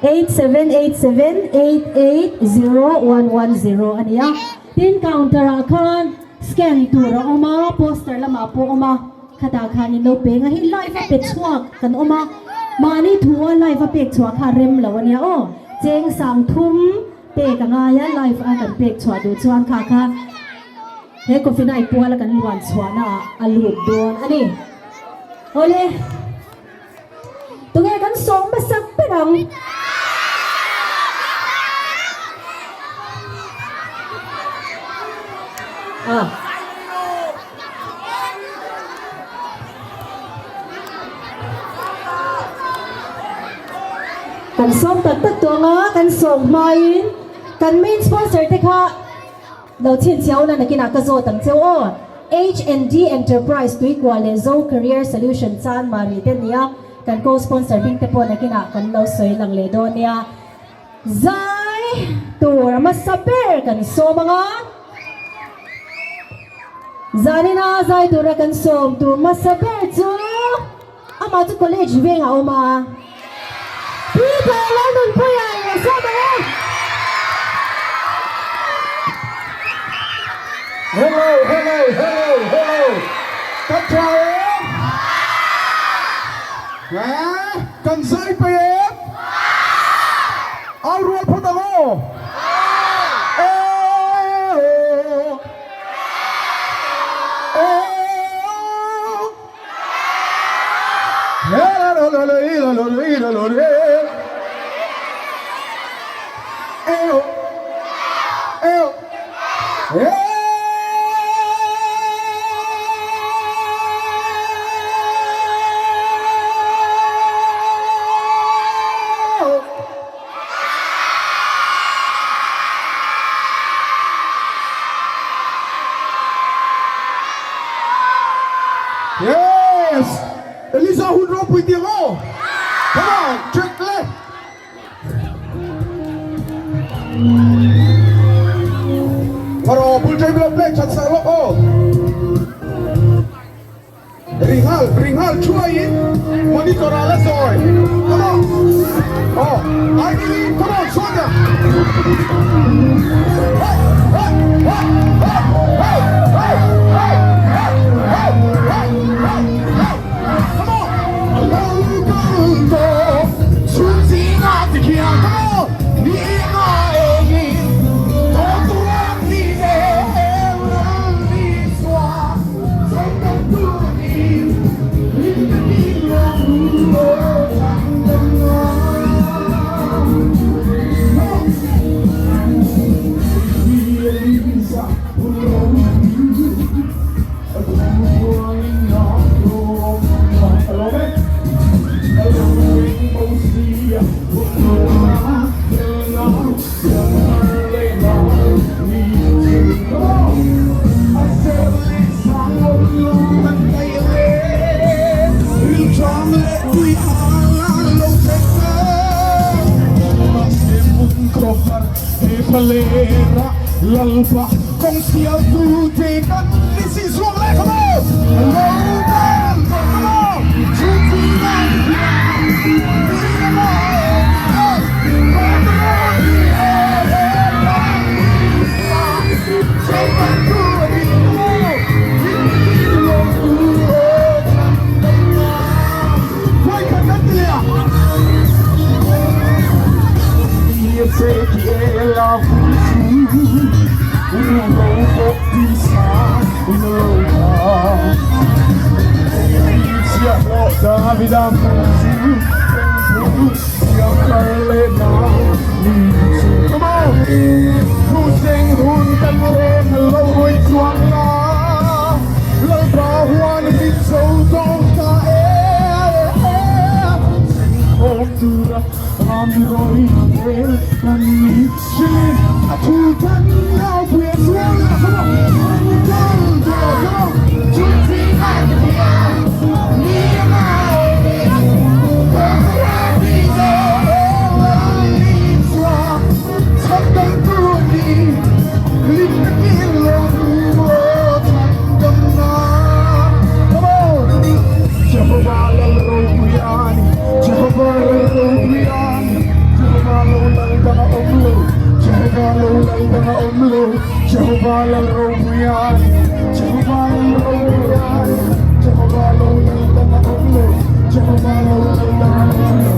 8787-880110 อันนี้tin counter akan scan tur oma poster lama po oma khata khani no pe nga hi live pe chuak kan oma mani thua live pe chuak ha rem lawania o cheng sang thum te ka nga ya live a kan pe chua du chuan kha kha he ko finai puala kan luan chuana alu don ani ole tungai kan song masak pe dang kan som tatตัวnga kan som main kan main sponsor te kha lo chen chiao na nakina ka zo tang cheo o H&D Enterprise tui kwa le zo career solution chan mari te nia kan co sponsor bing te po nakina kan lo soi lang le do nia zai tur ma saper kan so mga zanina zai tur kan som tu ma saper chu ama tu college venga oma Peter London Puya sama Hello Các cháu Cần dây phải em Ao ruột phụ tầng ô Yes! Elisa Hunro pwede mo! Come on! Check left! Pero pulchay mo lang plek, chat sa loob! Ringhal, chuayin! Monitor alas oy! Come on! Oh! Come on, Sonia! Palera, l'alba, con sia tutti can this is one like come on! Hello, man! Come on! Tutti quanti! Vida Come on! Who sing hun kan ren lo hoi chuang na lo ba huan bin so dong ta Om tura am roi kan ni shin a tu kan now we swang Come on! Jehovah mga umlo Jehovah lang raw mo yan Jehovah lang raw mo yan Jehovah lang ng mga umlo Jehovah lang ng mga umlo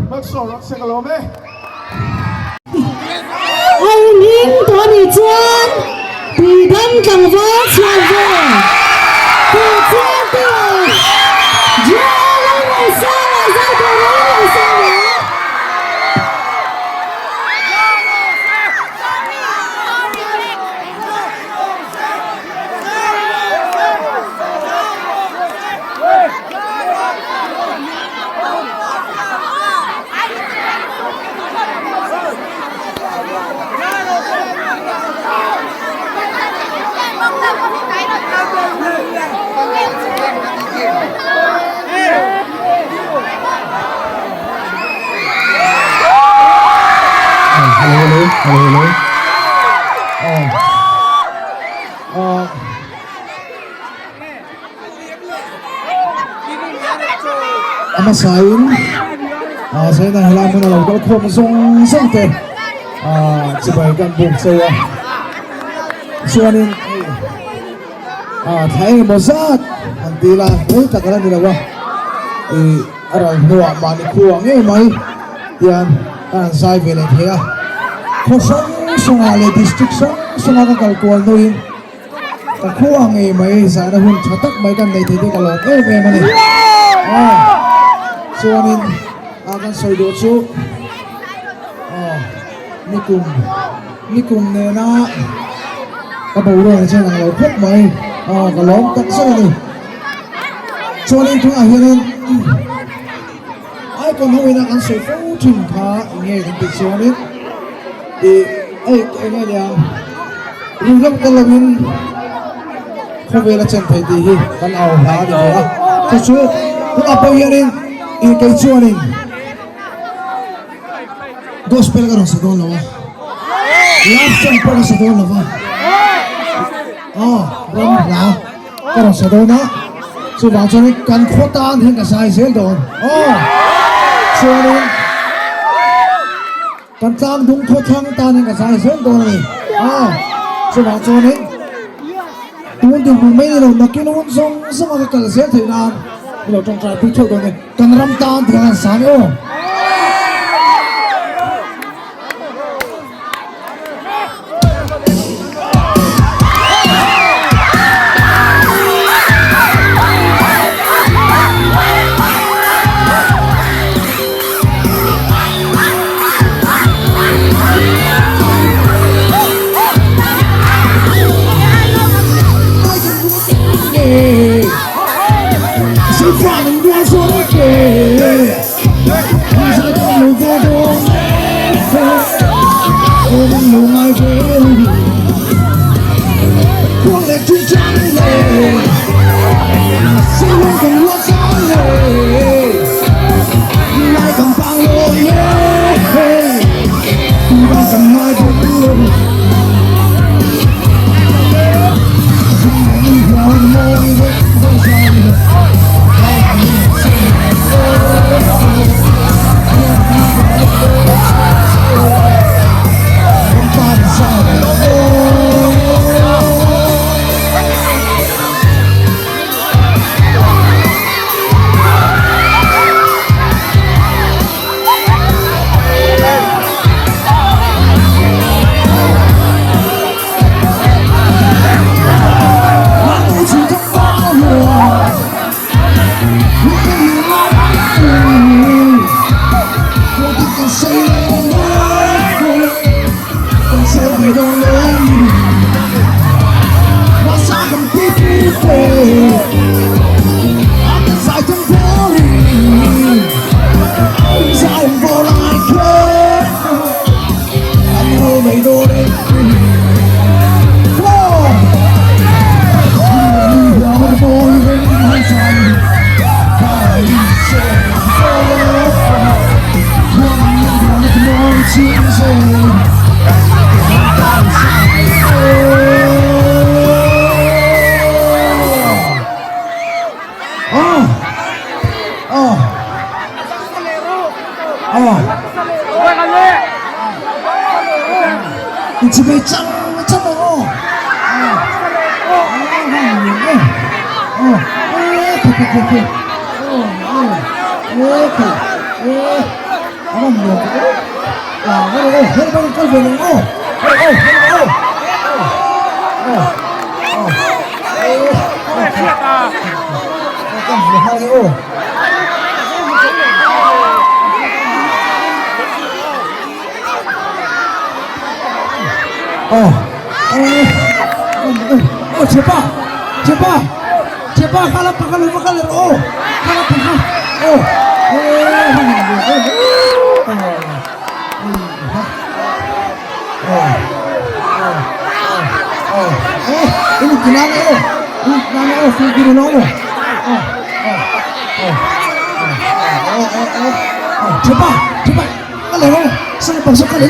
Magsorak sa kalome. Ai ning to ni chuan tùy đâm càng vỡ chuan vỡ từ trên từ gió lên ngày sau là ra từ lên ngày sau nữa Hello. Amasain. Saya na hilang mo na lang. Kalau kung song te. Sibay kan buk saya. Suanin. Thay mo sat. Antila. Takalan nila ba? Aral nuwa mani kuwang may. Yan. Kan sai velet hiya. Kosong ale district song kalkual noin kakuang may sana hun chatak may kan dai thidi kalok may mani suanin akan soido chu nikum ne na kaburo na chen ang lokot mai kalom tak sa ni suanin thung ahianin ai kon hoina kan soi fu thim kha nge kan suanin cái này là rung lắm cái lồng không về là chân thấy thì con ảo há thì thế thật sự cũng áp bao nhiêu nên cái chuyện này gospel cái đó sẽ đâu nào love song cái đó sẽ đâu nào ram nào cái đó sẽ đâu nào sự bảo cho nên cần khó tan hơn cả sai sẽ đâu cho nênกันจางดุงโคชังตานี่ก็ใส่เส้นตัวนี่สว่างโซนี่ตัวดึงมันไม่ได้หรอกนักกินวันสองสมัครกันเสียถึงนานเราต้องใจพิจารณาตัวนี้กันรำตาถึงกันสายFlying, 집에 짱짱 제발 가라 박갈래 가라 ini gimana figure nomo 제발 갈래 sana pasok ka lang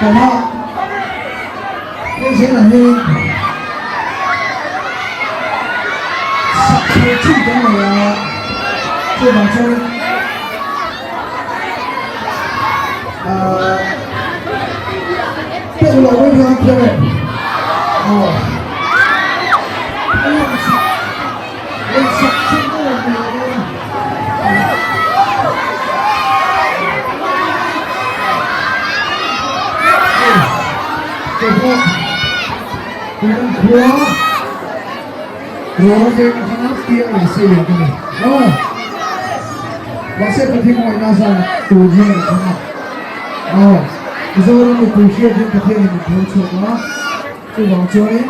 karena ini nanti sakit juga ya coba cari kalau orang yang cari dengan dua yang sangat dia masih ini. masih penting nasa tujuan sangat. Seorang itu dia penting ini berusaha coba cari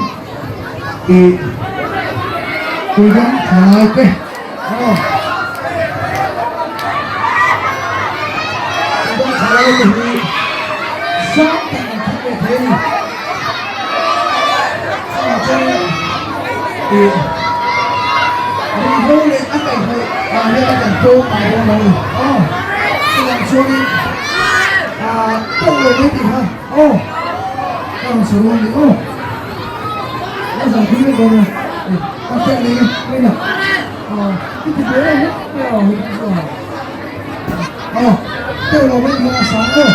di tujuan sangat. Tujuan sangat ini sangat penting. Mình ăn cảnh thôi, đây là cảnh tô bài của mình. Xin làm xuống đi. Không người biết gì hả? Làm xuống luôn đi. Nó giờ thứ này rồi. Con chạy đi, đây nào. Cái gì đấy hết. Tiêu là bên kia là sáng rồi.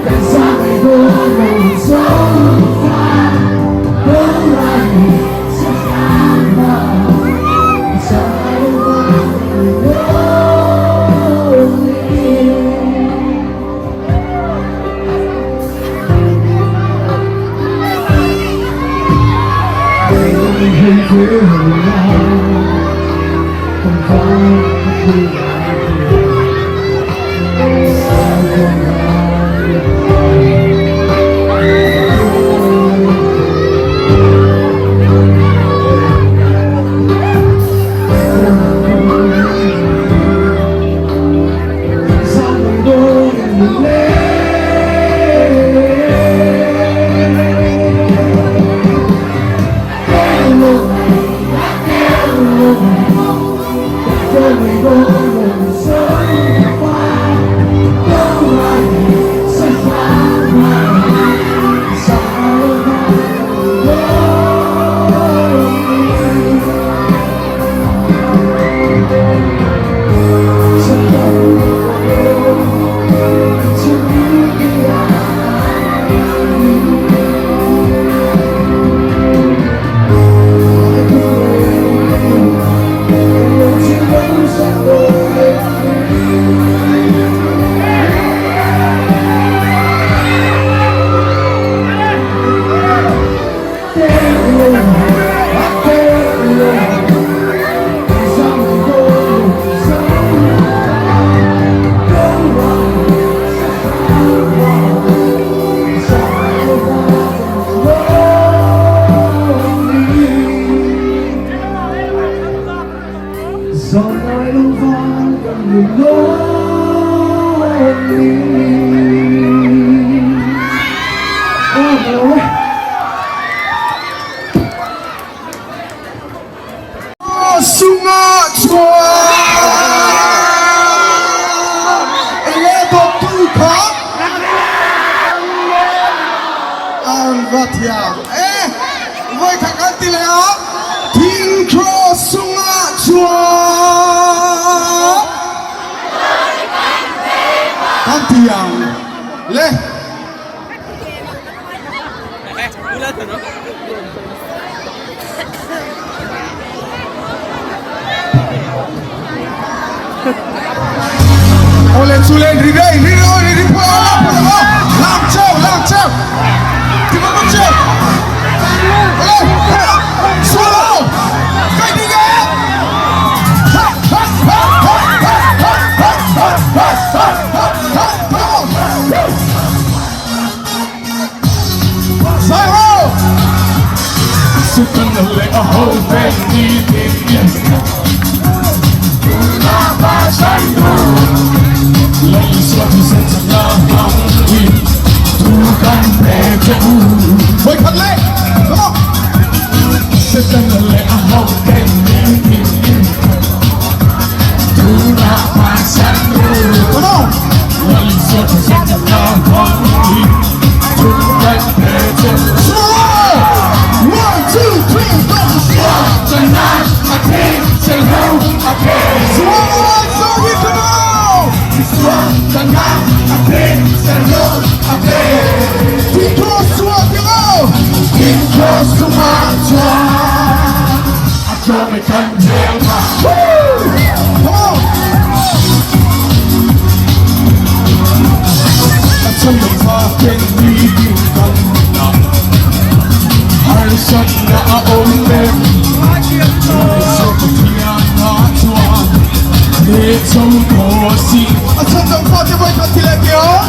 Cause I Sunga chua Ledo tuka Alvatia Voi kakanti lea Tinkro sunga chua Kanti yang Le Olen sulen ridai ripo lang chau tiba macam solo kai diga Sayo Suddenly a whole family begins. Voi khăn lên come on Suddenly a whole family begins. come on slow 1 2 3 go Tonight I can't say no, I can't. slow so we come on Tonight I can't say no, I can't. be close to us come on Get close to my job. I don't make a deal. come on Some of fucking leaving Ghana. Har satt na ommen. Så på piano tuan. Det som gåsi. jag tror de får det var till ett ja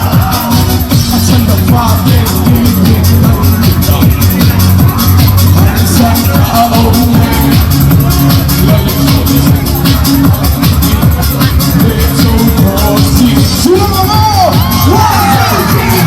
Some of fucking leaving Ghana. Har satt na ommen. Det som gåsi. slow come on 1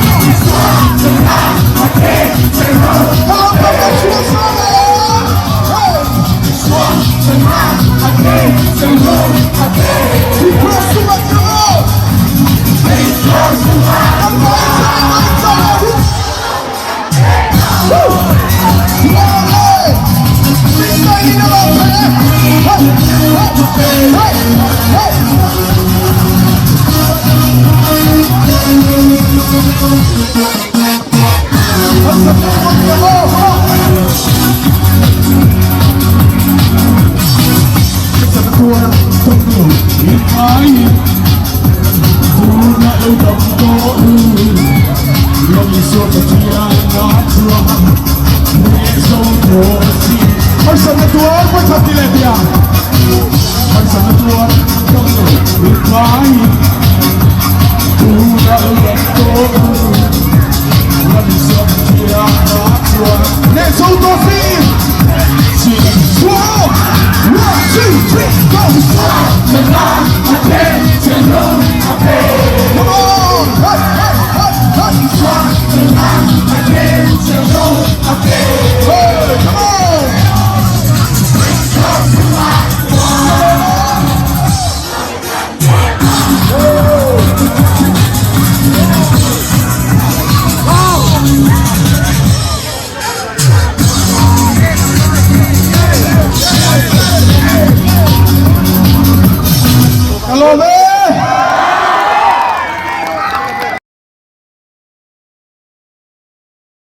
Har satt na tuan, pagkatilet yan. Har satt na tuan, 나